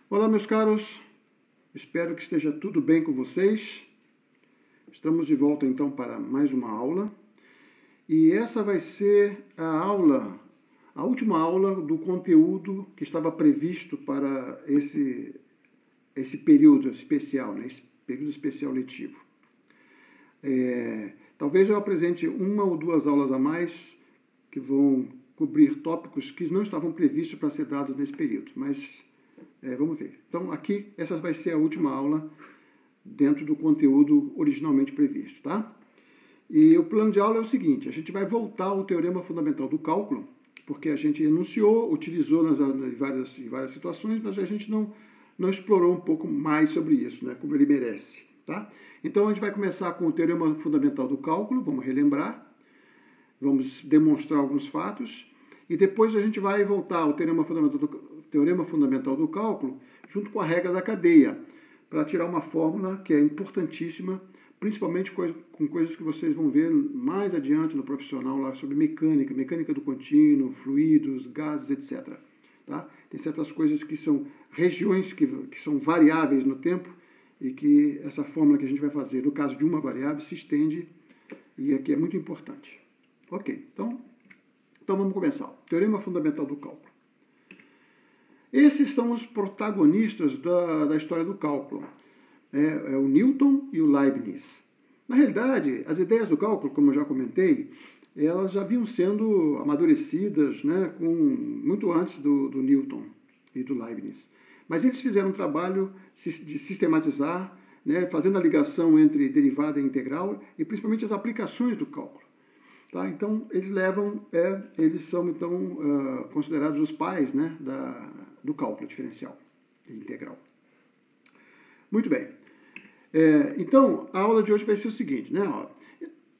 Olá, meus caros, espero que esteja tudo bem com vocês. Estamos de volta então para mais uma aula e essa vai ser a última aula do conteúdo que estava previsto para esse período especial, né? Esse período especial letivo. Talvez eu apresente uma ou duas aulas a mais que vão cobrir tópicos que não estavam previstos para ser dados nesse período, mas vamos ver. Então, aqui, essa vai ser a última aula dentro do conteúdo originalmente previsto, tá? E o plano de aula é o seguinte, a gente vai voltar ao teorema fundamental do cálculo, porque a gente enunciou, utilizou em várias situações, mas a gente não explorou um pouco mais sobre isso, né, como ele merece, tá? Então, a gente vai começar com o teorema fundamental do cálculo, vamos relembrar, vamos demonstrar alguns fatos, e depois a gente vai voltar ao teorema fundamental do cálculo, junto com a regra da cadeia, para tirar uma fórmula que é importantíssima, principalmente com coisas que vocês vão ver mais adiante no profissional, lá sobre mecânica do contínuo, fluidos, gases, etc. Tá? Tem certas coisas que são regiões que são variáveis no tempo e que essa fórmula que a gente vai fazer, no caso de uma variável, se estende e aqui é muito importante. Ok, então vamos começar. Teorema fundamental do cálculo. Esses são os protagonistas da história do cálculo. É o Newton e o Leibniz. Na realidade, as ideias do cálculo, como eu já comentei, elas já vinham sendo amadurecidas, né, muito antes do Newton e do Leibniz. Mas eles fizeram um trabalho de sistematizar, né, fazendo a ligação entre derivada e integral e principalmente as aplicações do cálculo. Tá? Então, eles são então considerados os pais, né, do cálculo diferencial e integral. Muito bem. Então, a aula de hoje vai ser o seguinte, né?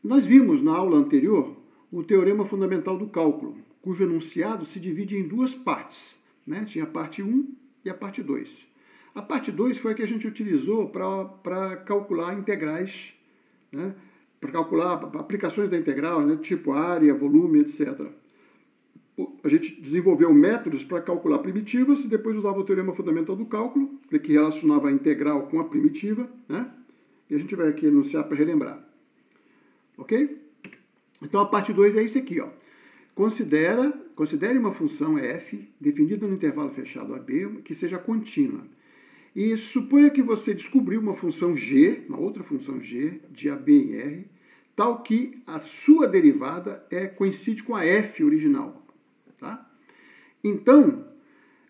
Nós vimos na aula anterior o teorema fundamental do cálculo, cujo enunciado se divide em duas partes, né? Tinha a parte 1 e a parte 2. A parte 2 foi a que a gente utilizou para calcular integrais, né? Para calcular aplicações da integral, né? Tipo área, volume, etc. A gente desenvolveu métodos para calcular primitivas e depois usava o teorema fundamental do cálculo, que relacionava a integral com a primitiva, né? E a gente vai aqui enunciar para relembrar. Ok? Então a parte 2 é isso aqui, ó. Considere uma função f definida no intervalo fechado AB que seja contínua. E suponha que você descobriu uma função g, uma outra função g, de AB em R, tal que a sua derivada coincide com a f original. Tá? Então,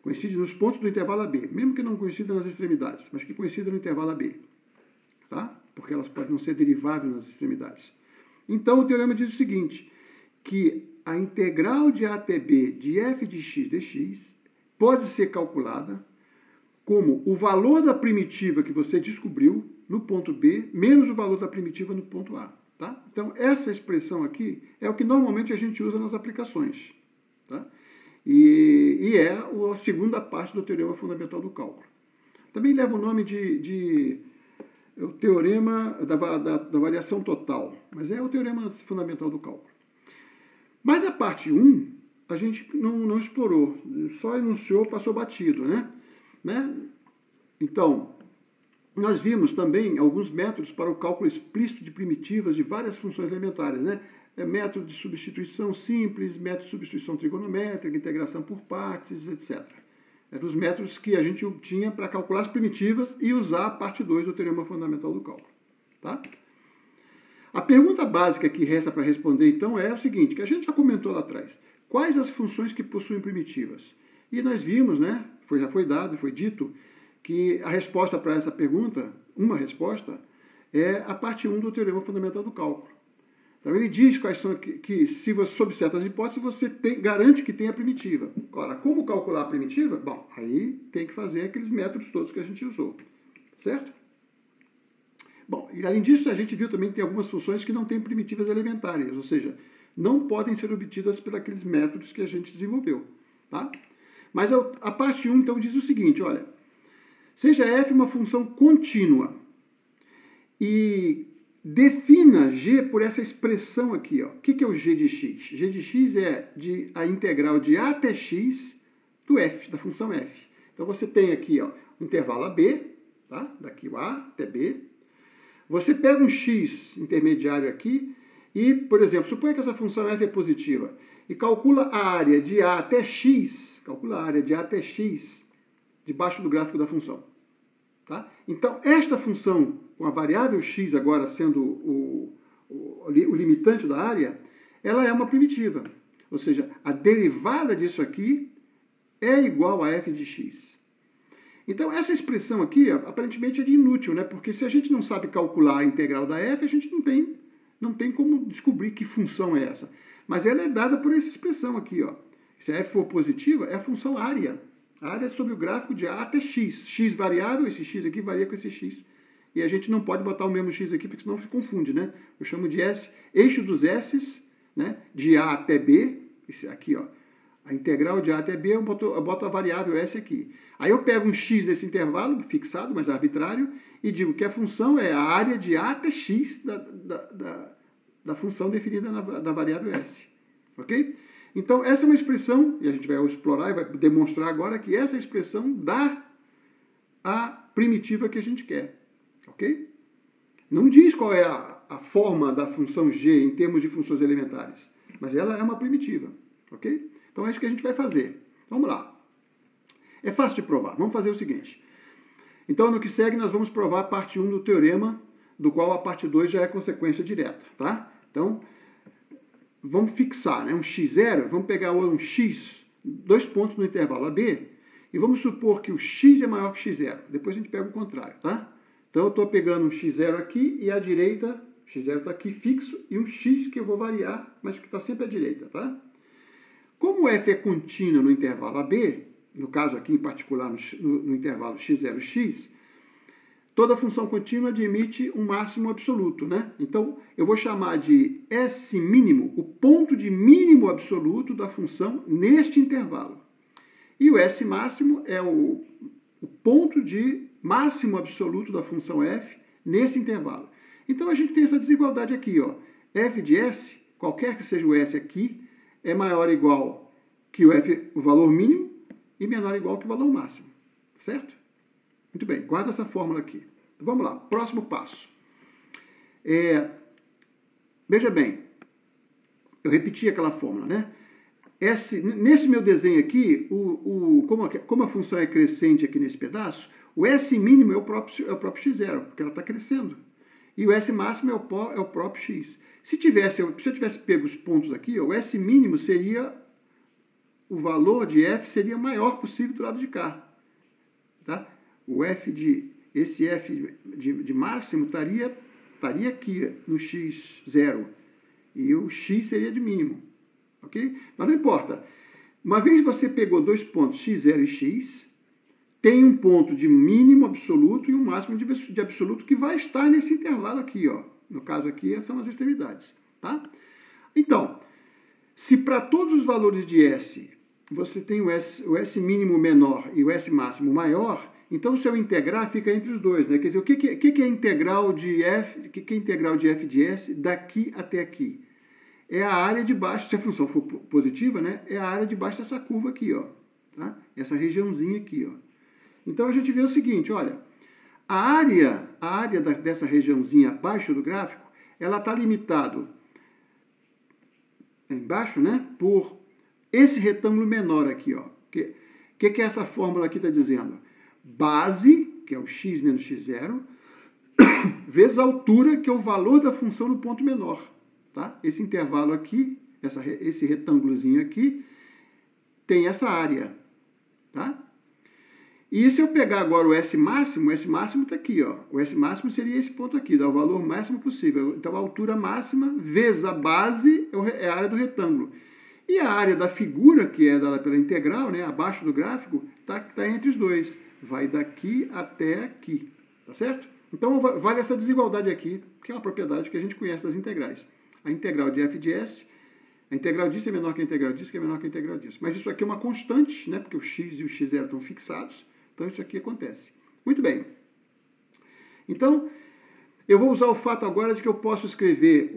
coincide nos pontos do intervalo AB, mesmo que não coincida nas extremidades, mas que coincida no intervalo AB. Tá? Porque elas podem não ser deriváveis nas extremidades. Então, o teorema diz o seguinte, que a integral de A até B de f de x dx pode ser calculada como o valor da primitiva que você descobriu no ponto B, menos o valor da primitiva no ponto A. Tá? Então, essa expressão aqui é o que normalmente a gente usa nas aplicações. Tá? E é a segunda parte do teorema fundamental do cálculo. Também leva o nome de o teorema da variação total, mas é o teorema fundamental do cálculo. Mas a parte 1, a gente não explorou, só enunciou, passou batido, né? Então, nós vimos também alguns métodos para o cálculo explícito de primitivas de várias funções elementares, né? Método de substituição simples, método de substituição trigonométrica, integração por partes, etc. Eram os métodos que a gente tinha para calcular as primitivas e usar a parte 2 do teorema fundamental do cálculo. Tá? A pergunta básica que resta para responder, então, é o seguinte, que a gente já comentou lá atrás. Quais as funções que possuem primitivas? E nós vimos, né, já foi dito, que a resposta para essa pergunta, uma resposta, é a parte 1 do teorema fundamental do cálculo. Então ele diz quais são que se você, sob certas hipóteses, você garante que tem a primitiva. Agora, como calcular a primitiva? Bom, aí tem que fazer aqueles métodos todos que a gente usou. Certo? Bom, e além disso, a gente viu também que tem algumas funções que não têm primitivas elementares, ou seja, não podem ser obtidas por aqueles métodos que a gente desenvolveu. Tá? Mas a parte 1, então, diz o seguinte, olha, seja f uma função contínua e defina g por essa expressão aqui. Ó. O que é o g de x? G de x é a integral de a até x do f, da função f. Então você tem aqui, ó, intervalo AB, tá? Daqui o A até B. Você pega um x intermediário aqui e, por exemplo, suponha que essa função f é positiva e calcula a área de A até x, debaixo do gráfico da função. Tá? Então, esta função, com a variável x agora sendo o limitante da área, ela é uma primitiva. Ou seja, a derivada disso aqui é igual a f de x. Então, essa expressão aqui, aparentemente, é de inútil, né? Porque se a gente não sabe calcular a integral da f, a gente não tem como descobrir que função é essa. Mas ela é dada por essa expressão aqui, ó. Se a f for positiva, é a função área. A área é sobre o gráfico de A até x. X variável, esse x aqui varia com esse x. E a gente não pode botar o mesmo x aqui, porque senão se confunde, né? Eu chamo de S, eixo dos S's, né? De A até B. Esse aqui, ó. A integral de A até B, eu boto a variável S aqui. Aí eu pego um x desse intervalo, fixado, mas arbitrário, e digo que a função é a área de A até x da função definida na variável S. Ok? Então, essa é uma expressão, e a gente vai explorar e vai demonstrar agora que essa expressão dá a primitiva que a gente quer. Ok? Não diz qual é a forma da função g em termos de funções elementares, mas ela é uma primitiva. Ok? Então, é isso que a gente vai fazer. Vamos lá. É fácil de provar. Vamos fazer o seguinte. Então, no que segue, nós vamos provar a parte 1 do teorema, do qual a parte 2 já é consequência direta. Tá? Então, vamos fixar, né, um x0, vamos pegar um x, 2 pontos no intervalo AB, e vamos supor que o x é maior que x0. Depois a gente pega o contrário, tá? Então eu estou pegando um x0 aqui e à direita, x0 está aqui fixo, e um x que eu vou variar, mas que está sempre à direita, tá? Como f é contínua no intervalo AB, no caso aqui em particular no intervalo x0, x, toda função contínua admite um máximo absoluto, né? Então, eu vou chamar de S mínimo, o ponto de mínimo absoluto da função neste intervalo. E o S máximo é o ponto de máximo absoluto da função f nesse intervalo. Então, a gente tem essa desigualdade aqui, ó. F de S, qualquer que seja o S aqui, é maior ou igual que o valor mínimo e menor ou igual que o valor máximo. Certo? Muito bem, guarda essa fórmula aqui. Vamos lá, próximo passo. Veja bem, eu repeti aquela fórmula, né? Nesse meu desenho aqui, como a função é crescente aqui nesse pedaço, o S mínimo é o próprio x0, porque ela está crescendo. E o S máximo é o próprio x. Se eu tivesse pego os pontos aqui, o S mínimo seria, o valor de f seria o maior possível do lado de cá. Tá? Esse f de máximo estaria aqui no x0 e o x seria de mínimo, ok? Mas não importa. Uma vez você pegou 2 pontos x0 e x, tem um ponto de mínimo absoluto e um máximo de absoluto que vai estar nesse intervalo aqui, ó. No caso aqui são as extremidades, tá? Então, se para todos os valores de s você tem o S mínimo menor e o S máximo maior, então o seu integrar fica entre os dois, né? Quer dizer, o que é integral de f, que é integral de f de s daqui até aqui? É a área de baixo, se a função for positiva, né? É a área de baixo dessa curva aqui, ó, tá? Essa regiãozinha aqui, ó. Então a gente vê o seguinte, olha, a área dessa regiãozinha abaixo do gráfico, ela está limitado embaixo, né? Por esse retângulo menor aqui, ó. Que é essa fórmula aqui está dizendo? Base, que é o x menos x0, vezes a altura, que é o valor da função no ponto menor. Tá? Esse intervalo aqui, esse retângulozinho aqui, tem essa área. Tá? E se eu pegar agora o S máximo está aqui. Ó. O S máximo seria esse ponto aqui, dá o valor máximo possível. Então a altura máxima vezes a base é a área do retângulo. E a área da figura, que é dada pela integral, né, abaixo do gráfico, tá entre os dois. Vai daqui até aqui. Tá certo? Então, vale essa desigualdade aqui, que é uma propriedade que a gente conhece das integrais. A integral de f de s, a integral disso é menor que a integral disso, que é menor que a integral disso. Mas isso aqui é uma constante, né, porque o x e o x0 estão fixados. Então, isso aqui acontece. Muito bem. Então, eu vou usar o fato agora de que eu posso escrever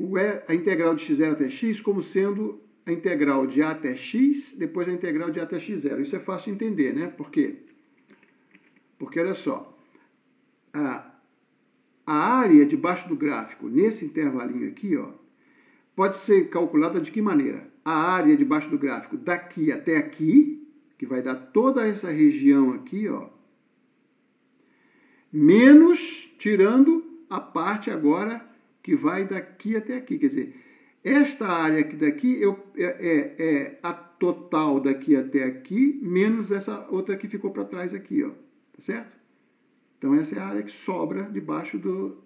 a integral de x0 até x como sendo a integral de a até x, depois a integral de a até x0. Isso é fácil de entender, né? Por quê? Porque, olha só, a área debaixo do gráfico, nesse intervalinho aqui, ó, pode ser calculada de que maneira? A área debaixo do gráfico daqui até aqui, que vai dar toda essa região aqui, ó, menos, tirando a parte agora que vai daqui até aqui. Quer dizer, esta área aqui daqui é a total daqui até aqui, menos essa outra que ficou para trás aqui, ó. Tá certo? Então, essa é a área que sobra debaixo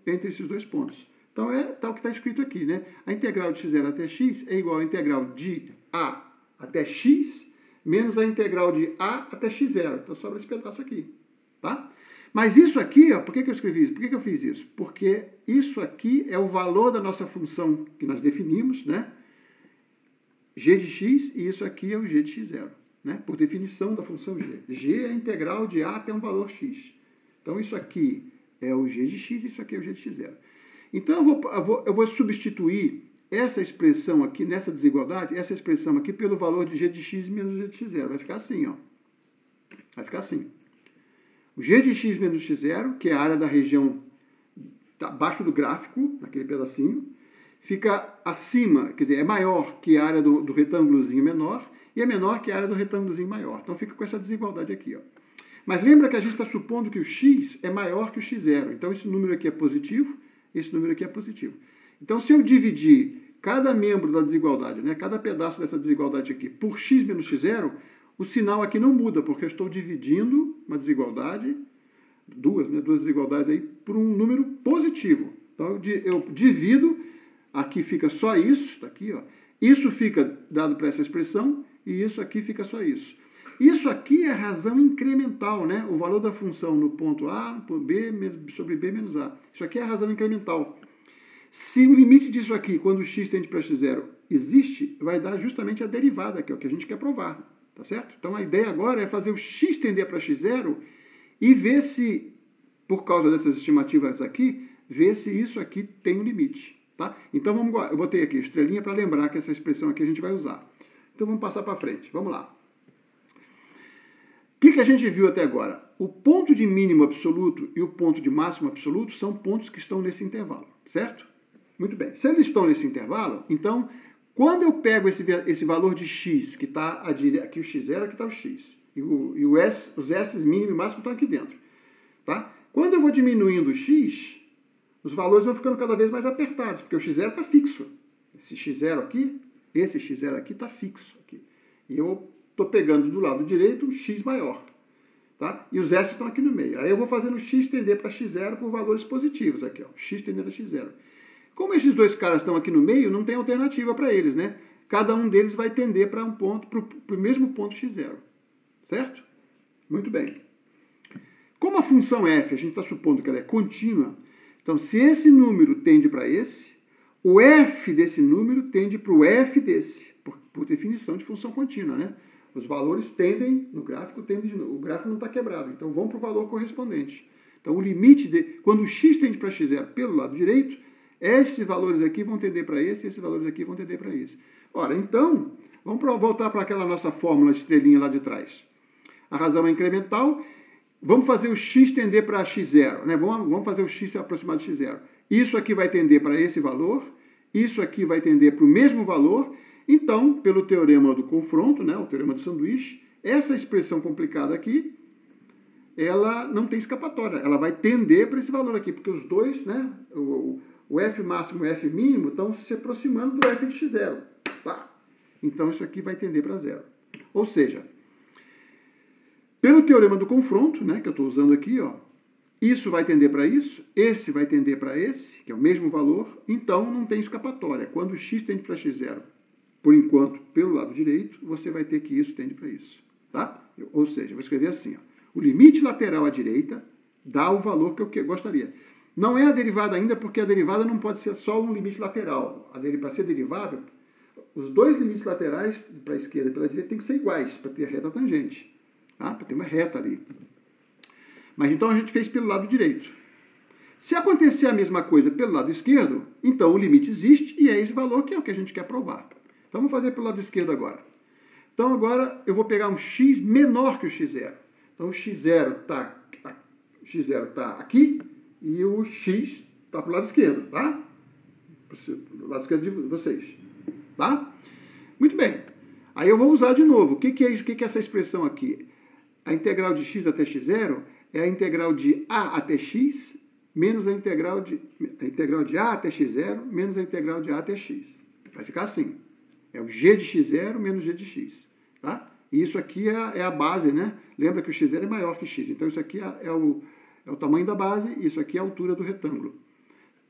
entre esses dois pontos. Então, tá o que está escrito aqui, né? A integral de x0 até x é igual à integral de a até x menos a integral de a até x0. Então, sobra esse pedaço aqui, tá? Mas isso aqui, ó, por que eu escrevi isso? Por que eu fiz isso? Porque isso aqui é o valor da nossa função que nós definimos, né? G de x, e isso aqui é o g de x0, né? Por definição da função g. G é a integral de a até um valor x. Então, isso aqui é o g de x, isso aqui é o g de x0. Então, eu vou substituir essa expressão aqui, nessa desigualdade, essa expressão aqui pelo valor de g de x menos g de x0. Vai ficar assim, ó. Vai ficar assim. O g de x menos x0, que é a área da região abaixo do gráfico, naquele pedacinho, fica acima, quer dizer, é maior que a área do retângulozinho menor e é menor que a área do retângulozinho maior. Então, fica com essa desigualdade aqui, ó. Mas lembra que a gente está supondo que o x é maior que o x0. Então, esse número aqui é positivo, esse número aqui é positivo. Então, se eu dividir cada membro da desigualdade, né, cada pedaço dessa desigualdade aqui, por x menos x0, o sinal aqui não muda, porque eu estou dividindo uma desigualdade, duas desigualdades aí, por um número positivo. Então, eu divido, aqui fica só isso, tá aqui, ó. Isso fica dado para essa expressão, e isso aqui fica só isso. Isso aqui é razão incremental, né? O valor da função no ponto A, por B, sobre B menos A. Isso aqui é a razão incremental. Se o limite disso aqui, quando o x tende para x0, existe, vai dar justamente a derivada, que é o que a gente quer provar. Tá certo? Então, a ideia agora é fazer o x tender para x0 e ver se, por causa dessas estimativas aqui, ver se isso aqui tem um limite. Tá? Então, eu botei aqui estrelinha para lembrar que essa expressão aqui a gente vai usar. Então, vamos passar para frente. Vamos lá. O que a gente viu até agora? O ponto de mínimo absoluto e o ponto de máximo absoluto são pontos que estão nesse intervalo. Certo? Muito bem. Se eles estão nesse intervalo, então, quando eu pego esse valor de x, que está aqui o x0, aqui está o x, e os s mínimo e máximo estão aqui dentro. Tá? Quando eu vou diminuindo o x, os valores vão ficando cada vez mais apertados, porque o x0 está fixo. Esse x0 aqui está fixo. Aqui. E eu estou pegando do lado direito um x maior. Tá? E os s estão aqui no meio. Aí eu vou fazendo x tender para x0 por valores positivos. Aqui, ó, x tendendo a x0. Como esses dois caras estão aqui no meio, não tem alternativa para eles, né? Cada um deles vai tender para um ponto, para o mesmo ponto x0. Certo? Muito bem. Como a função f, a gente está supondo que ela é contínua, então se esse número tende para esse, o f desse número tende para o f desse, por definição de função contínua, né? Os valores tendem, o gráfico não está quebrado, então vão para o valor correspondente. Então o limite, quando o x tende para x0 pelo lado direito, esses valores aqui vão tender para esse, esses valores aqui vão tender para esse. Ora, então, vamos voltar para aquela nossa fórmula estrelinha lá de trás. A razão é incremental. Vamos fazer o x tender para x0, né? Vamos fazer o x se aproximar de x0. Isso aqui vai tender para esse valor, isso aqui vai tender para o mesmo valor. Então, pelo teorema do confronto, né, o teorema do sanduíche, essa expressão complicada aqui, ela não tem escapatória. Ela vai tender para esse valor aqui, porque os dois, né, o f máximo e o f mínimo estão se aproximando do f de x0. Tá? Então, isso aqui vai tender para zero. Ou seja, pelo teorema do confronto, né, que eu estou usando aqui, ó, isso vai tender para isso, esse vai tender para esse, que é o mesmo valor, então não tem escapatória. Quando o x tende para x0, por enquanto, pelo lado direito, você vai ter que isso tende para isso. Tá? Ou seja, eu vou escrever assim, ó, o limite lateral à direita dá o valor que eu gostaria. Não é a derivada ainda, porque a derivada não pode ser só um limite lateral. Para ser derivável, os dois limites laterais, para a esquerda e para a direita, tem que ser iguais, para ter a reta tangente. Tá? Para ter uma reta ali. Mas então a gente fez pelo lado direito. Se acontecer a mesma coisa pelo lado esquerdo, então o limite existe e é esse valor que é o que a gente quer provar. Então vamos fazer pelo lado esquerdo agora. Então agora eu vou pegar um x menor que o x0. Então o x0 está O x0 está aqui e o x está para o lado esquerdo, tá? Do lado esquerdo de vocês, tá? Muito bem. Aí eu vou usar de novo. O que é essa expressão aqui? A integral de x até x0 é a integral de a até x menos a integral de a até x0 menos a integral de a até x. Vai ficar assim. É o g de x0 menos g de x. Tá? E isso aqui é a base, né? Lembra que o x0 é maior que x. Então isso aqui é o tamanho da base e isso aqui é a altura do retângulo.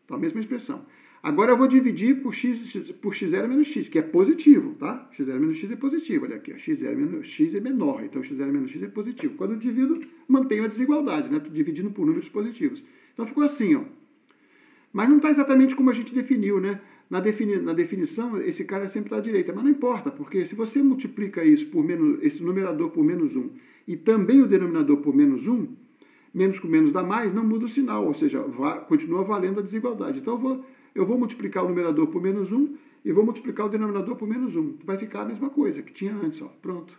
Então a mesma expressão. Agora eu vou dividir por x0 menos x, que é positivo, tá? x0 menos x é positivo, olha aqui, ó, x0 menos x é menor, então x0 menos x é positivo. Quando eu divido, mantenho a desigualdade, né? Estou dividindo por números positivos. Então ficou assim, ó. Mas não está exatamente como a gente definiu, né? Na definição, esse cara sempre está à direita, mas não importa, porque se você multiplica isso por esse numerador por menos 1 e também o denominador por menos 1, menos com menos dá mais, não muda o sinal, ou seja, continua valendo a desigualdade. Então eu vou multiplicar o numerador por menos 1 e vou multiplicar o denominador por menos 1. Vai ficar a mesma coisa que tinha antes, ó. Pronto.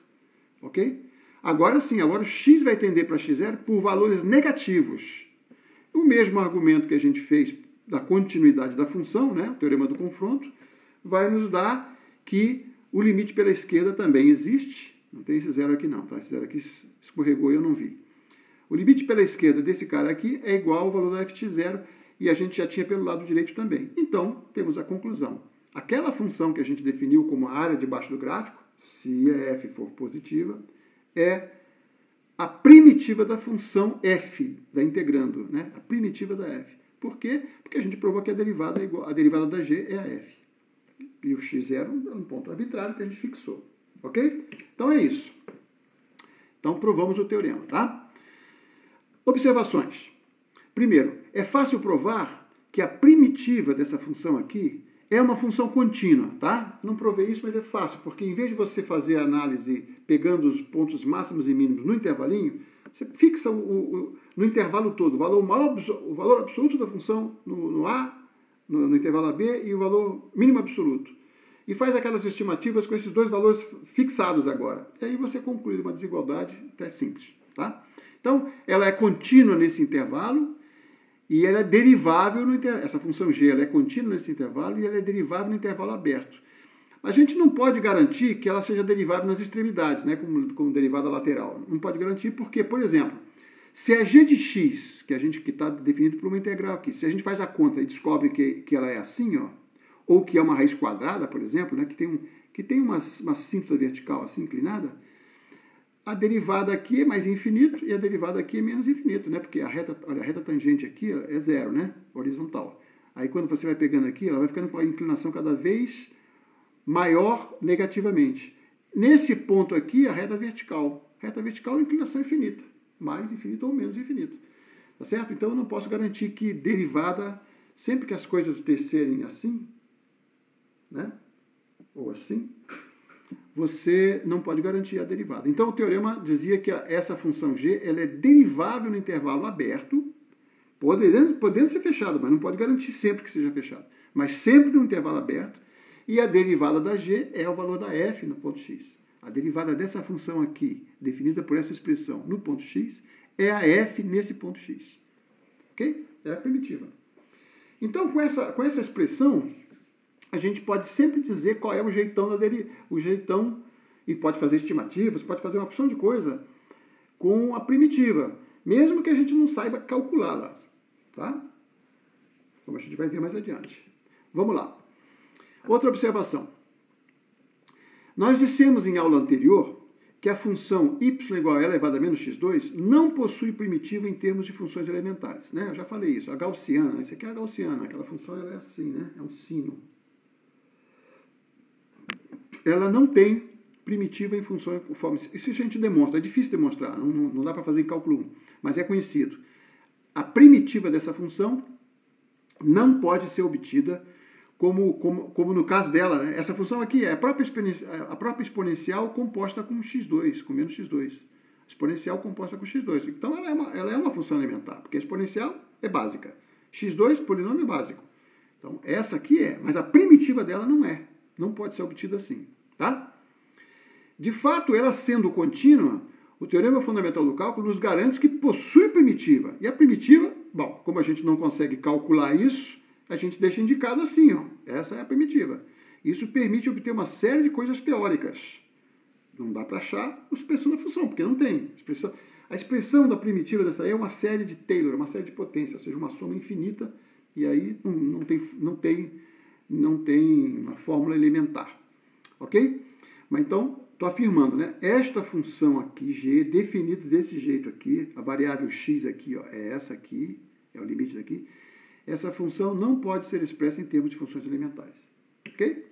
Ok? Agora sim, agora o x vai tender para x0 por valores negativos. O mesmo argumento que a gente fez da continuidade da função, né, o teorema do confronto, vai nos dar que o limite pela esquerda também existe. Não tem esse zero aqui não, tá? Esse zero aqui escorregou e eu não vi. O limite pela esquerda desse cara aqui é igual ao valor da f de zero, e a gente já tinha pelo lado direito também. Então, temos a conclusão. Aquela função que a gente definiu como a área debaixo do gráfico, se a f for positiva, é a primitiva da função f, da integrando, né? A primitiva da f. Por quê? Porque a gente provou que a derivada da g é a f. E o x0 é um ponto arbitrário que a gente fixou. Ok? Então é isso. Então provamos o teorema, tá? Observações. Primeiro, é fácil provar que a primitiva dessa função aqui é uma função contínua, tá? Não provei isso, mas é fácil, porque em vez de você fazer a análise pegando os pontos máximos e mínimos no intervalinho, você fixa no intervalo todo o valor absoluto da função no intervalo AB e o valor mínimo absoluto. E faz aquelas estimativas com esses dois valores fixados agora. E aí você conclui uma desigualdade até simples, tá? Então, ela é contínua nesse intervalo e ela é derivável no intervalo. Essa função g ela é contínua nesse intervalo e ela é derivável no intervalo aberto. A gente não pode garantir que ela seja derivável nas extremidades, né, como derivada lateral. Não pode garantir porque, por exemplo, se a g de x, que está definido por uma integral aqui, se a gente faz a conta e descobre que ela é assim, ó, ou que é uma raiz quadrada, por exemplo, né, que tem uma síntota vertical assim inclinada, a derivada aqui é mais infinito e a derivada aqui é menos infinito, né? Porque a reta tangente aqui é zero, né? Horizontal. Aí quando você vai pegando aqui, ela vai ficando com a inclinação cada vez maior negativamente. Nesse ponto aqui, a reta vertical. Reta vertical é inclinação infinita. Mais infinito ou menos infinito. Tá certo? Então eu não posso garantir que derivada, sempre que as coisas descerem assim, né? Ou assim, você não pode garantir a derivada. Então, o teorema dizia que essa função g ela é derivável no intervalo aberto, podendo ser fechado, mas não pode garantir sempre que seja fechado. Mas sempre no intervalo aberto, e a derivada da g é o valor da f no ponto x. A derivada dessa função aqui, definida por essa expressão no ponto x, é a f nesse ponto x. Ok? É a primitiva. Então, com essa expressão, a gente pode sempre dizer qual é o jeitão e pode fazer estimativas, pode fazer uma opção de coisa com a primitiva, mesmo que a gente não saiba calculá-la, tá? Como a gente vai ver mais adiante. Vamos lá. Outra observação. Nós dissemos em aula anterior que a função y igual a elevado a menos x2 não possui primitiva em termos de funções elementares, né? Eu já falei isso. A gaussiana, essa aqui é a gaussiana, aquela função ela é assim, né? É um sino. Ela não tem primitiva em funções conforme... Isso a gente demonstra, é difícil demonstrar, não dá para fazer em cálculo 1, mas é conhecido. A primitiva dessa função não pode ser obtida como no caso dela, né? Essa função aqui é a própria exponencial composta com x2, com menos x2. Exponencial composta com x2. Então ela é uma função elementar, porque a exponencial é básica. x2, polinômio básico. Então essa aqui é, mas a primitiva dela não é. Não pode ser obtida assim. Tá? De fato, ela sendo contínua, O teorema fundamental do cálculo nos garante que possui primitiva. E a primitiva, bom, como a gente não consegue calcular isso, a gente deixa indicado assim, ó, essa é a primitiva. Isso permite obter uma série de coisas teóricas. Não dá para achar a expressão da função, porque não tem. A expressão da primitiva dessa aí é uma série de Taylor, uma série de potências, ou seja, uma soma infinita, e aí não tem uma fórmula elementar. Ok? Mas então, estou afirmando, né? Esta função aqui, g, definida desse jeito aqui, a variável x aqui, ó, é essa aqui, é o limite daqui. Essa função não pode ser expressa em termos de funções elementares. Ok?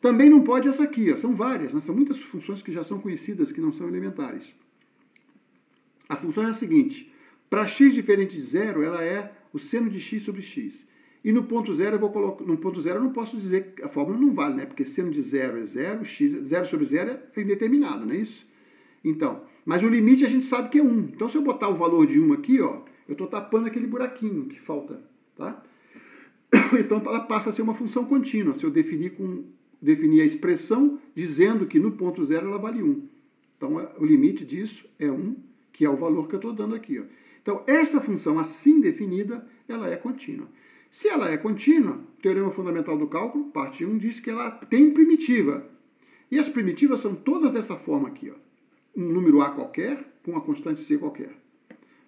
Também não pode essa aqui, ó, são várias, né? São muitas funções que já são conhecidas, que não são elementares. A função é a seguinte: para x diferente de zero, ela é o seno de x sobre x. E no ponto zero, no ponto zero eu não posso dizer, a fórmula não vale, né? Porque seno de zero é zero, zero sobre zero é indeterminado, não é isso? Então, mas o limite a gente sabe que é 1. Então, se eu botar o valor de 1 aqui, ó, eu estou tapando aquele buraquinho que falta, tá? Então, ela passa a ser uma função contínua, se eu definir a expressão dizendo que no ponto zero ela vale 1. Então, o limite disso é 1, que é o valor que eu estou dando aqui, ó. Então, esta função assim definida, ela é contínua. Se ela é contínua, o teorema fundamental do cálculo, parte 1, diz que ela tem primitiva. E as primitivas são todas dessa forma aqui, ó. Um número a qualquer com uma constante c qualquer.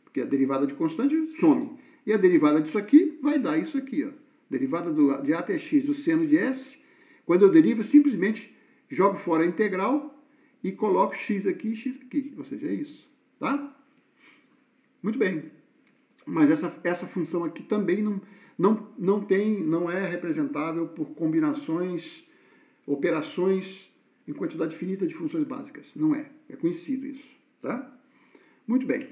Porque a derivada de constante some. E a derivada disso aqui vai dar isso aqui, ó. Derivada de a até x do seno de s. Quando eu derivo, simplesmente jogo fora a integral e coloco x aqui e x aqui. Ou seja, é isso. Tá? Muito bem. Mas essa função aqui também não é representável por combinações, operações em quantidade finita de funções básicas. Não é. É conhecido isso. Tá? Muito bem.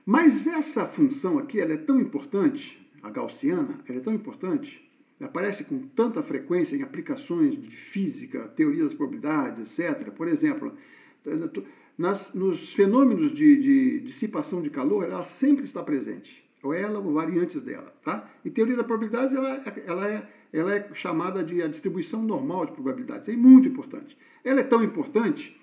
Mas essa função aqui, ela é tão importante, a gaussiana, ela é tão importante, aparece com tanta frequência em aplicações de física, teoria das probabilidades, etc. Por exemplo, nos fenômenos de dissipação de calor, ela sempre está presente. Ou ela ou variantes dela. Tá? E teoria das probabilidades, ela é chamada de a distribuição normal de probabilidades. É muito importante. Ela é tão importante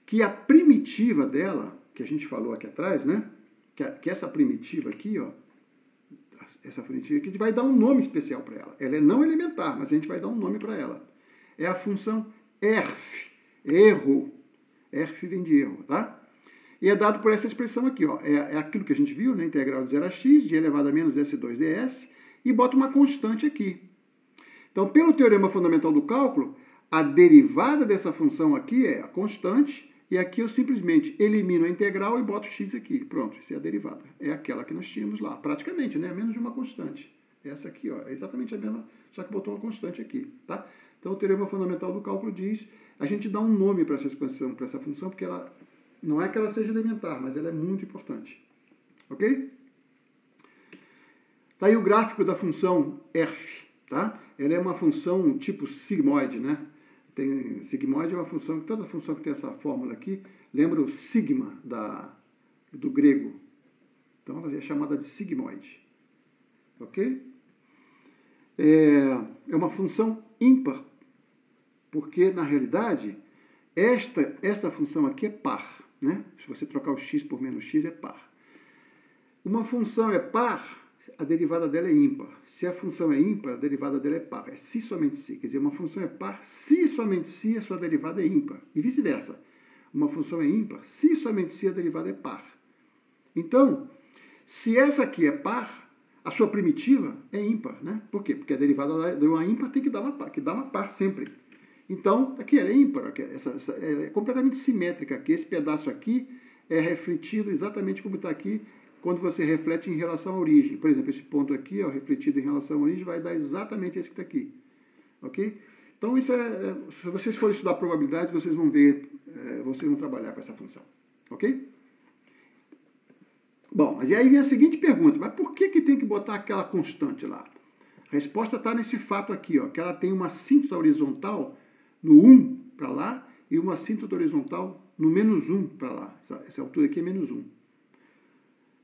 que a primitiva dela, que a gente falou aqui atrás, né? Que essa primitiva aqui, ó, essa primitiva aqui, a gente vai dar um nome especial para ela. Ela é não elementar, mas a gente vai dar um nome para ela. É a função erf, erro. Erf vem de erro, tá? E é dado por essa expressão aqui, ó. É aquilo que a gente viu, né? Integral de 0 a x, de elevado a menos s2 ds, e bota uma constante aqui. Então, pelo teorema fundamental do cálculo, a derivada dessa função aqui é a constante, e aqui eu simplesmente elimino a integral e boto x aqui. Pronto, isso é a derivada. É aquela que nós tínhamos lá, praticamente, né? Menos de uma constante. Essa aqui, ó, é exatamente a mesma, só que botou uma constante aqui, tá? Então, o teorema fundamental do cálculo diz, a gente dá um nome para essa expansão, para essa função, porque ela não é que ela seja elementar, mas ela é muito importante. Ok? Tá aí o gráfico da função erf, tá? Ela é uma função tipo sigmoide, né? Sigmoide é uma função, toda função que tem essa fórmula aqui, lembra o sigma do grego. Então, ela é chamada de sigmoide. Ok? É uma função ímpar, porque, na realidade, esta função aqui é par. Né? Se você trocar o x por menos x, é par. Uma função é par, a derivada dela é ímpar. Se a função é ímpar, a derivada dela é par. É se somente se. Quer dizer, uma função é par se somente se a sua derivada é ímpar. E vice-versa. Uma função é ímpar se somente se a derivada é par. Então, se essa aqui é par, a sua primitiva é ímpar. Né? Por quê? Porque a derivada de uma ímpar tem que dar uma par sempre. Então, aqui ela é ímpar, é completamente simétrica aqui. Esse pedaço aqui é refletido exatamente como está aqui, quando você reflete em relação à origem. Por exemplo, esse ponto aqui, ó, refletido em relação à origem, vai dar exatamente esse que está aqui. Ok? Então, isso se vocês forem estudar probabilidade, vocês vão ver, vocês vão trabalhar com essa função. Ok? Bom, mas e aí vem a seguinte pergunta, mas por que tem que botar aquela constante lá? A resposta está nesse fato aqui, ó, que ela tem uma assíntota horizontal no 1 para lá e uma assíntota horizontal no menos 1 para lá. Essa altura aqui é menos 1.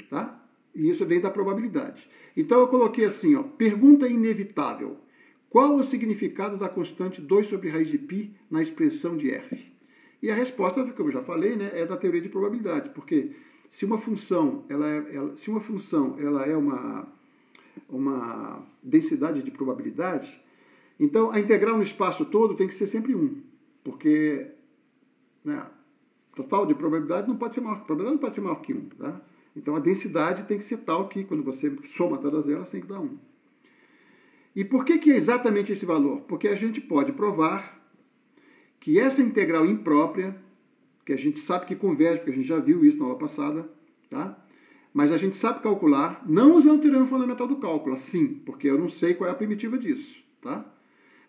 Tá? E isso vem da probabilidade. Então eu coloquei assim, ó, pergunta inevitável. Qual o significado da constante 2 sobre raiz de π na expressão de erf? E a resposta, como eu já falei, né, é da teoria de probabilidades, porque se uma função ela é uma densidade de probabilidade, então a integral no espaço todo tem que ser sempre 1, porque, né, total de probabilidade não pode ser maior, probabilidade não pode ser maior que 1, tá? Então a densidade tem que ser tal que quando você soma todas elas tem que dar 1. E por que é exatamente esse valor? Porque a gente pode provar que essa integral imprópria, que a gente sabe que converge, porque a gente já viu isso na aula passada, tá? Mas a gente sabe calcular, não usando o teorema fundamental do cálculo, sim, porque eu não sei qual é a primitiva disso, tá?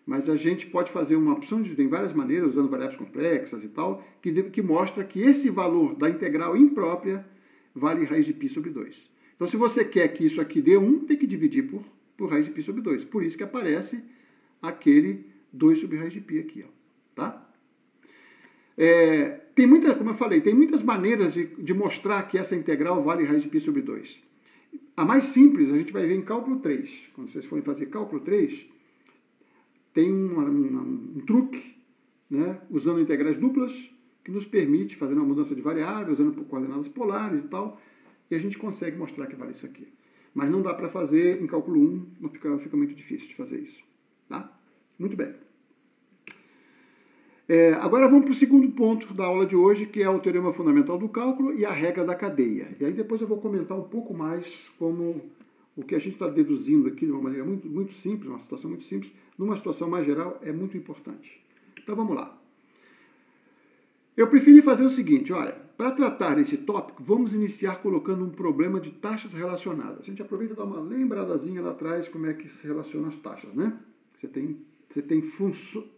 Mas a gente pode fazer uma opção de tem várias maneiras, usando variáveis complexas e tal, que mostra que esse valor da integral imprópria vale raiz de π sobre 2. Então, se você quer que isso aqui dê 1, tem que dividir por raiz de π sobre 2. Por isso que aparece aquele 2 sobre raiz de π aqui, ó, tá? Como eu falei, tem muitas maneiras de mostrar que essa integral vale raiz de π sobre 2. A mais simples a gente vai ver em cálculo 3. Quando vocês forem fazer cálculo 3, tem um truque, né, usando integrais duplas, que nos permite fazer uma mudança de variável, usando coordenadas polares e tal, e a gente consegue mostrar que vale isso aqui. Mas não dá para fazer em cálculo 1, não fica muito difícil de fazer isso. Tá? Muito bem. Agora vamos para o segundo ponto da aula de hoje, que é o teorema fundamental do cálculo e a regra da cadeia. E aí depois eu vou comentar um pouco mais como o que a gente está deduzindo aqui de uma maneira muito, muito simples, uma situação muito simples, numa situação mais geral, é muito importante. Então vamos lá. Eu preferi fazer o seguinte, olha, para tratar esse tópico, vamos iniciar colocando um problema de taxas relacionadas. A gente aproveita e dá uma lembradazinha lá atrás como é que se relacionam as taxas, né? Você tem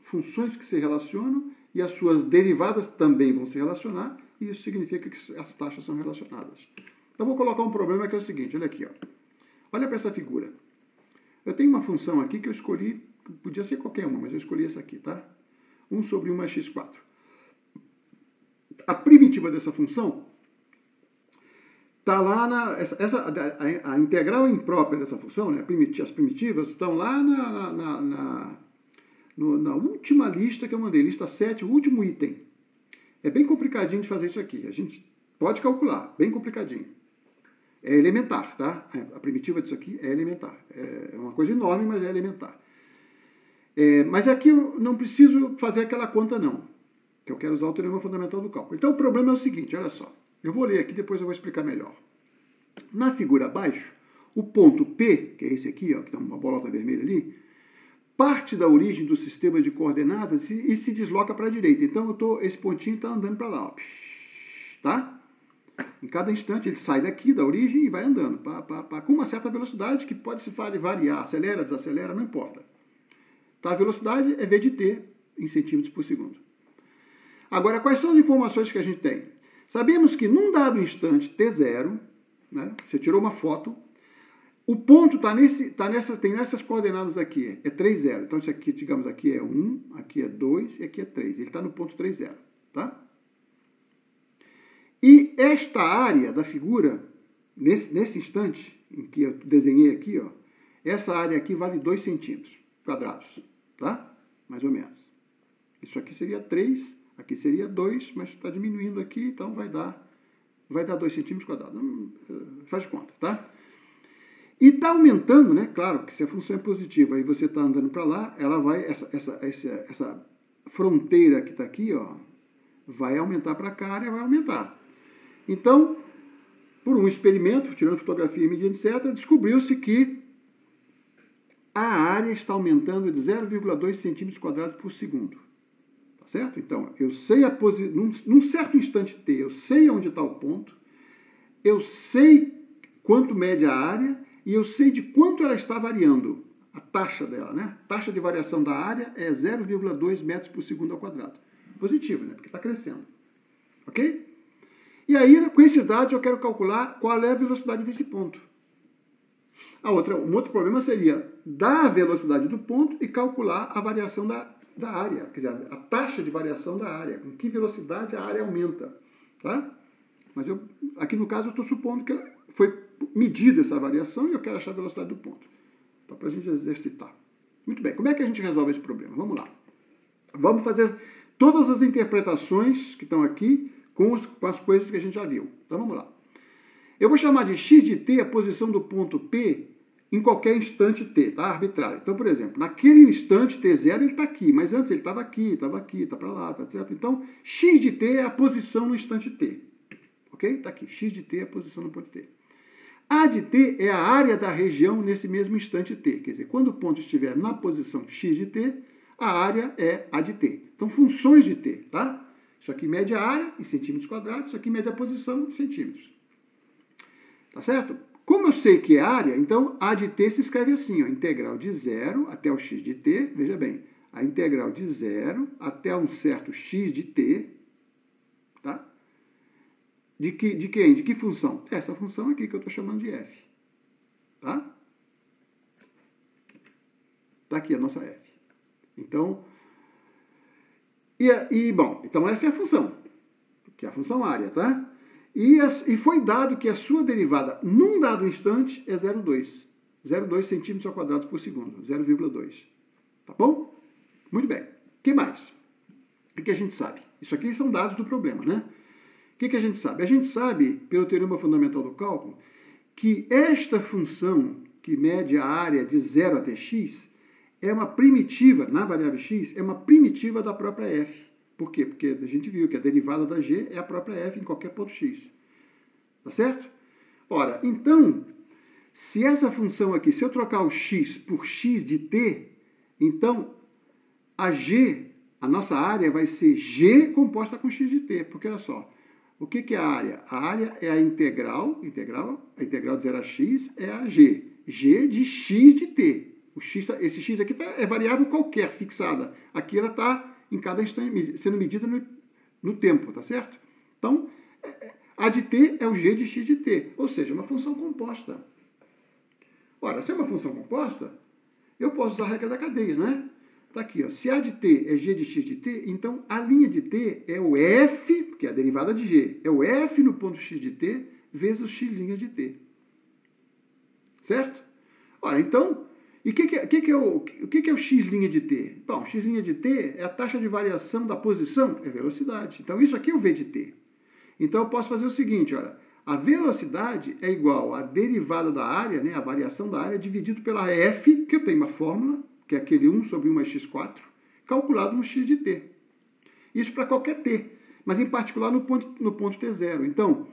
funções que se relacionam e as suas derivadas também vão se relacionar, e isso significa que as taxas são relacionadas. Então vou colocar um problema que é o seguinte, olha aqui, ó. Olha para essa figura. Eu tenho uma função aqui que eu escolhi, podia ser qualquer uma, mas eu escolhi essa aqui, tá? 1 sobre 1 mais x4. A primitiva dessa função está lá a integral imprópria dessa função, né, as primitivas, estão lá na última lista que eu mandei, lista 7, o último item. É bem complicadinho de fazer isso aqui. A gente pode calcular, bem complicadinho. É elementar, tá? A primitiva disso aqui é elementar. É uma coisa enorme, mas é elementar. Mas aqui eu não preciso fazer aquela conta, não. Que eu quero usar o teorema fundamental do cálculo. Então o problema é o seguinte, olha só. Eu vou ler aqui, depois eu vou explicar melhor. Na figura abaixo, o ponto P, que é esse aqui, ó, que tem uma bolota vermelha ali, parte da origem do sistema de coordenadas e se desloca para a direita. Então esse pontinho está andando para lá, ó. Tá? Em cada instante ele sai daqui, da origem, e vai andando, com uma certa velocidade que pode se variar, acelera, desacelera, não importa. Tá? A velocidade é V de t em centímetros por segundo. Agora, quais são as informações que a gente tem? Sabemos que num dado instante, t0, né, você tirou uma foto, o ponto tem nessas coordenadas aqui, é 3, 0. Então, isso aqui, digamos, aqui é 1, aqui é 2 e aqui é 3. Ele está no ponto 3, 0. Tá? E esta área da figura, nesse instante em que eu desenhei aqui, ó, essa área aqui vale 2 centímetros quadrados. Tá? Mais ou menos. Isso aqui seria 3, aqui seria 2, mas está diminuindo aqui, então vai dar 2 centímetros quadrados. Faz de conta, tá? E está aumentando, né? Claro que se a função é positiva e você está andando para lá, ela vai, essa fronteira que está aqui, ó, vai aumentar para cá, a área vai aumentar. Então, por um experimento, tirando fotografia e medindo, etc., descobriu-se que a área está aumentando de 0,2 centímetros quadrados por segundo. Tá certo? Então, eu sei a posição, num certo instante t, eu sei onde está o ponto, eu sei quanto mede a área e eu sei de quanto ela está variando, a taxa dela, né? A taxa de variação da área é 0,2 metros por segundo ao quadrado. Positivo, né? Porque está crescendo. Ok? E aí, com esses dados, eu quero calcular qual é a velocidade desse ponto. Um outro problema seria dar a velocidade do ponto e calcular a variação da área, quer dizer, a taxa de variação da área, com que velocidade a área aumenta. Tá? Mas aqui no caso eu estou supondo que foi medida essa variação e eu quero achar a velocidade do ponto. Então, para a gente exercitar. Muito bem, como é que a gente resolve esse problema? Vamos lá. Vamos fazer todas as interpretações que estão aqui com as coisas que a gente já viu. Então vamos lá. Eu vou chamar de x de t a posição do ponto P em qualquer instante t, tá? Arbitrário. Então, por exemplo, naquele instante t0 ele está aqui, mas antes ele estava aqui, está para lá, tá certo? Então, x de t é a posição no instante t. Ok? Está aqui. X de t é a posição no ponto t. A de t é a área da região nesse mesmo instante t. Quer dizer, quando o ponto estiver na posição x de t, a área é a de t. Então, funções de t, tá? Isso aqui mede a área em centímetros quadrados, isso aqui mede a posição em centímetros. Tá certo? Como eu sei que é área, então a de t se escreve assim, ó, integral de 0 até o x de t, veja bem, a integral de 0 até um certo x de t, tá? De quem? De que função? Essa função aqui que eu estou chamando de f. Tá? Tá aqui a nossa f. Então, bom, então essa é a função, que é a função área, tá? E foi dado que a sua derivada num dado instante é 0,2. 0,2 centímetros ao quadrado por segundo, 0,2. Tá bom? Muito bem. O que mais? O que a gente sabe? Isso aqui são dados do problema, né? O que a gente sabe? A gente sabe, pelo teorema fundamental do cálculo, que esta função, que mede a área de 0 até x, é uma primitiva, na variável x, é uma primitiva da própria f. Por quê? Porque a gente viu que a derivada da g é a própria f em qualquer ponto x. Tá certo? Ora, então, se essa função aqui, se eu trocar o x por x de t, então a g, a nossa área vai ser g composta com x de t. Porque olha só, o que é a área? A área é a integral de 0 a x é a g. G de x de t. Esse x aqui é variável qualquer, fixada. Aqui ela está em cada instante, sendo medida no tempo, tá certo? Então, a de t é o g de x de t, ou seja, uma função composta. Ora, se é uma função composta, eu posso usar a regra da cadeia, não é? Está aqui, ó. Se a de t é g de x de t, então a linha de t é o f, que é a derivada de g, é o f no ponto x de t, vezes o x' de t. Certo? Ora, então, e o que é o x' de t? Bom, x' de t é a taxa de variação da posição, é velocidade. Então, isso aqui é o v de t. Então, eu posso fazer o seguinte, olha, a velocidade é igual à derivada da área, né, a variação da área, dividido pela f, que eu tenho uma fórmula, que é aquele 1 sobre 1 mais x4, calculado no x de t. Isso para qualquer t, mas em particular no ponto t0. Então,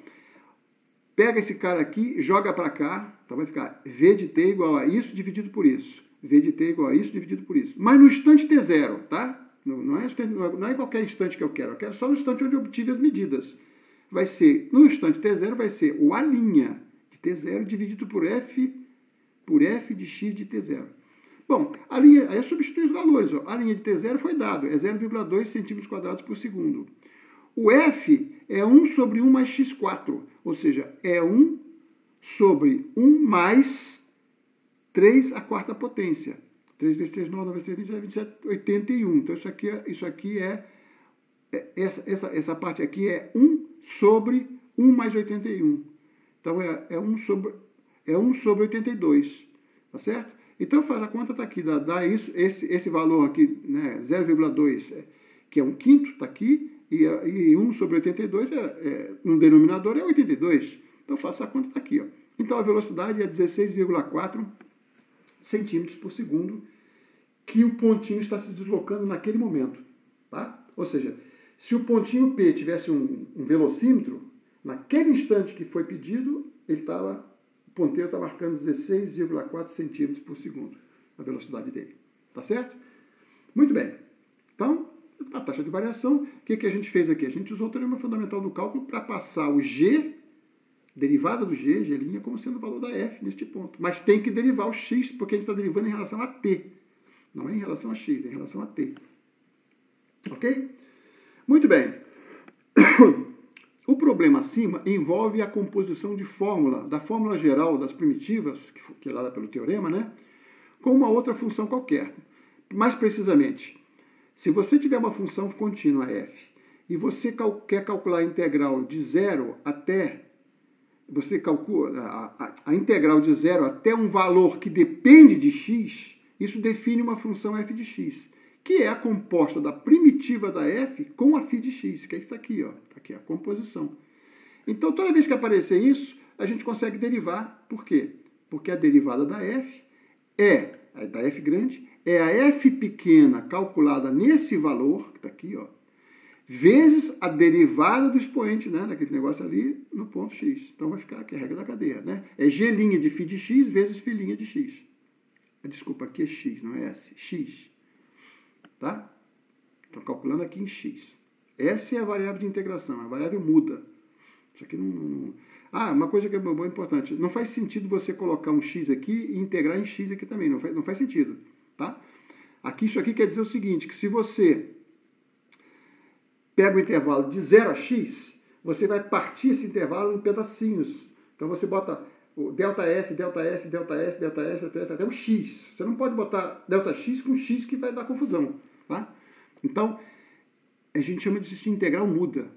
pega esse cara aqui, joga para cá, então vai ficar v de t igual a isso dividido por isso. V de t igual a isso dividido por isso. Mas no instante t0, tá? Não é em qualquer instante que eu quero só no instante onde eu obtive as medidas. Vai ser, no instante t0, vai ser o a' de t0 dividido por f de x de t0. Bom, aí eu substituo os valores. Ó. A linha de t0 foi dado, é 0,2 centímetros quadrados por segundo. O f é 1 sobre 1 mais x4, ou seja, é 1 sobre 1 mais 3 à quarta potência. 3 vezes 3, 9, 9 vezes 3, 27, 27, 81. Então, isso aqui essa parte aqui é 1 sobre 1 mais 81. Então, é 1 sobre 82, tá certo? Então, faz a conta, está aqui, dá isso, esse valor aqui, né, 0,2, que é 1/5, está aqui, e 1 sobre 82, no denominador, é 82. Então, faça a conta, está aqui. Ó. Então, a velocidade é 16,4 centímetros por segundo, que o pontinho está se deslocando naquele momento. Tá? Ou seja, se o pontinho P tivesse um velocímetro, naquele instante que foi pedido, o ponteiro está marcando 16,4 centímetros por segundo, a velocidade dele. Tá certo? Muito bem. Então, a taxa de variação, o que a gente fez aqui? A gente usou o teorema fundamental do cálculo para passar o g, derivada do g, g', como sendo o valor da f neste ponto. Mas tem que derivar o x, porque a gente está derivando em relação a t. Não é em relação a x, é em relação a t. Ok? Muito bem. O problema acima envolve a composição de fórmula, da fórmula geral das primitivas, que é dada pelo teorema, né? Com uma outra função qualquer. Mais precisamente, se você tiver uma função contínua f e você quer calcular a integral de 0 até... Você calcula a integral de 0 até um valor que depende de x, isso define uma função f de x, que é a composta da primitiva da f com a φ de x, que é isso aqui, ó. Tá aqui a composição. Então, toda vez que aparecer isso, a gente consegue derivar. Por quê? Porque a derivada da f da f grande, é a f pequena calculada nesse valor, que está aqui, ó, vezes a derivada do expoente, né, daquele negócio ali, no ponto x. Então, vai ficar aqui a regra da cadeia, né? É g' de φ de x vezes φ' de x. Desculpa, aqui é x, não é s. X. Tá? Estou calculando aqui em x. Essa é a variável de integração, a variável muda. Isso aqui não... Ah, uma coisa que é boa, importante. Não faz sentido você colocar um x aqui e integrar em x aqui também. Não faz sentido. Tá? Aqui, isso aqui quer dizer o seguinte, que se você pega o intervalo de 0 a x, você vai partir esse intervalo em pedacinhos. Então você bota o ΔS, ΔS, ΔS, ΔS, ΔS, até o x. Você não pode botar Δx com x que vai dar confusão. Tá? Então, a gente chama disso de integral muda.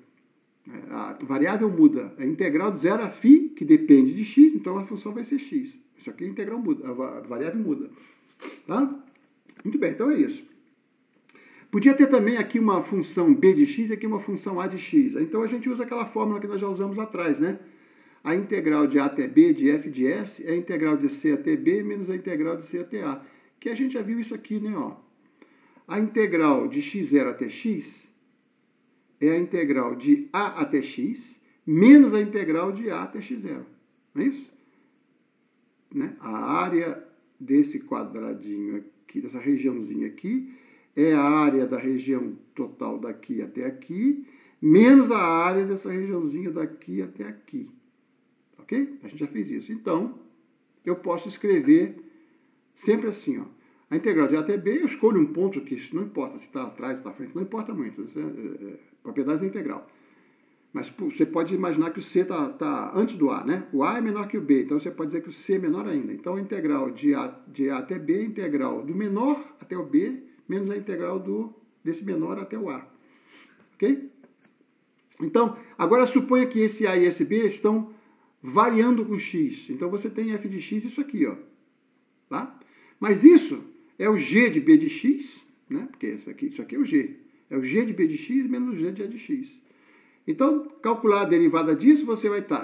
A variável muda. A integral de 0 a φ, que depende de x, então a função vai ser x. Isso aqui é a integral muda, a variável muda. Tá? Muito bem, então é isso. Podia ter também aqui uma função b de x e aqui uma função a de x. Então a gente usa aquela fórmula que nós já usamos lá atrás, né? A integral de a até b de f de s é a integral de c até b menos a integral de c até a. Que a gente já viu isso aqui, né? Ó. A integral de x0 até x é a integral de a até x menos a integral de a até x0. Não é isso? Né? A área desse quadradinho aqui, dessa regiãozinha aqui, é a área da região total daqui até aqui, menos a área dessa regiãozinha daqui até aqui. Ok? A gente já fez isso. Então, eu posso escrever sempre assim, ó. A integral de a até b, eu escolho um ponto que não importa se está atrás ou está à frente, não importa muito. Propriedades da integral. Mas você pode imaginar que o c está antes do a, né? O a é menor que o b, então você pode dizer que o c é menor ainda. Então a integral de a até b é a integral do menor até o b, menos a integral desse menor até o a. Ok? Então, agora suponha que esse a e esse b estão variando com x. Então você tem f de x, isso aqui, ó. Tá? Mas isso é o g de b de x, né? Porque isso aqui é o g. É o g de b de x menos o g de a de x. Então, calcular a derivada disso, você vai estar...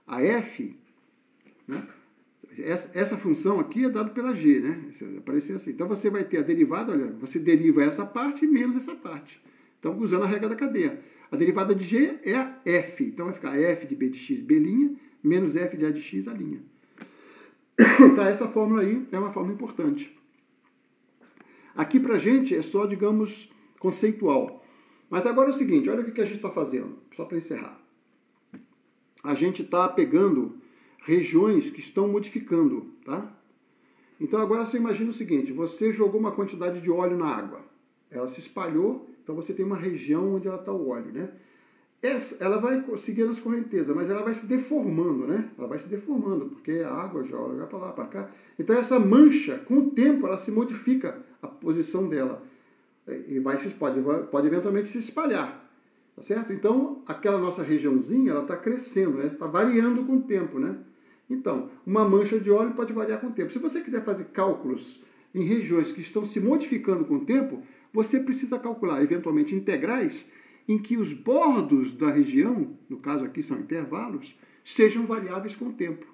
a f, né? Essa função aqui é dada pela g, né? Aparecer assim. Então, você vai ter a derivada, olha, você deriva essa parte menos essa parte. Então, usando a regra da cadeia. A derivada de g é a f. Então, vai ficar f de b de x, b', menos f de a de x, a'. Então, essa fórmula aí é uma fórmula importante. Aqui pra gente é só, digamos, conceitual. Mas agora é o seguinte, olha o que a gente está fazendo, só para encerrar. A gente está pegando regiões que estão modificando, tá? Então agora você imagina o seguinte, você jogou uma quantidade de óleo na água. Ela se espalhou, então você tem uma região onde ela está o óleo, né? Ela vai seguir as correntezas, mas ela vai se deformando, né? Ela vai se deformando, porque a água joga para lá, para cá. Então essa mancha, com o tempo, ela se modifica a posição dela. E pode eventualmente se espalhar, tá certo? Então, aquela nossa regiãozinha, ela está crescendo, né? Está variando com o tempo, né? Então, uma mancha de óleo pode variar com o tempo. Se você quiser fazer cálculos em regiões que estão se modificando com o tempo, você precisa calcular, eventualmente, integrais em que os bordos da região, no caso aqui são intervalos, sejam variáveis com o tempo,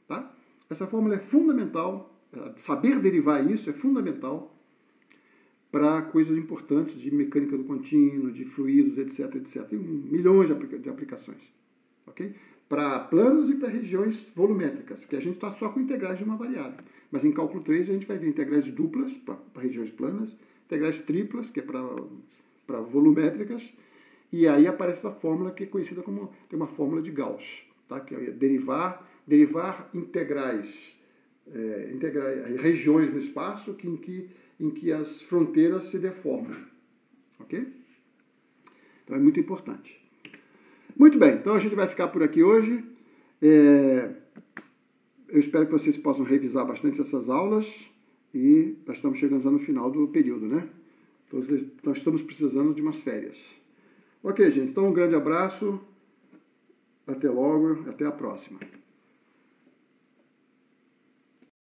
tá? Essa fórmula é fundamental, saber derivar isso é fundamental para coisas importantes de mecânica do contínuo, de fluidos, etc, etc. Tem milhões de aplicações, ok? Para planos e para regiões volumétricas, que a gente está só com integrais de uma variável. Mas em cálculo 3 a gente vai ver integrais duplas para regiões planas, integrais triplas, que é para volumétricas, e aí aparece a fórmula que é conhecida como, tem uma fórmula de Gauss, tá? Que é derivar integrais, regiões no espaço em que as fronteiras se deformam, ok? Então é muito importante. Muito bem, então a gente vai ficar por aqui hoje. Eu espero que vocês possam revisar bastante essas aulas e nós estamos chegando já no final do período, né? Então, nós estamos precisando de umas férias. Ok, gente, então um grande abraço, até logo, até a próxima.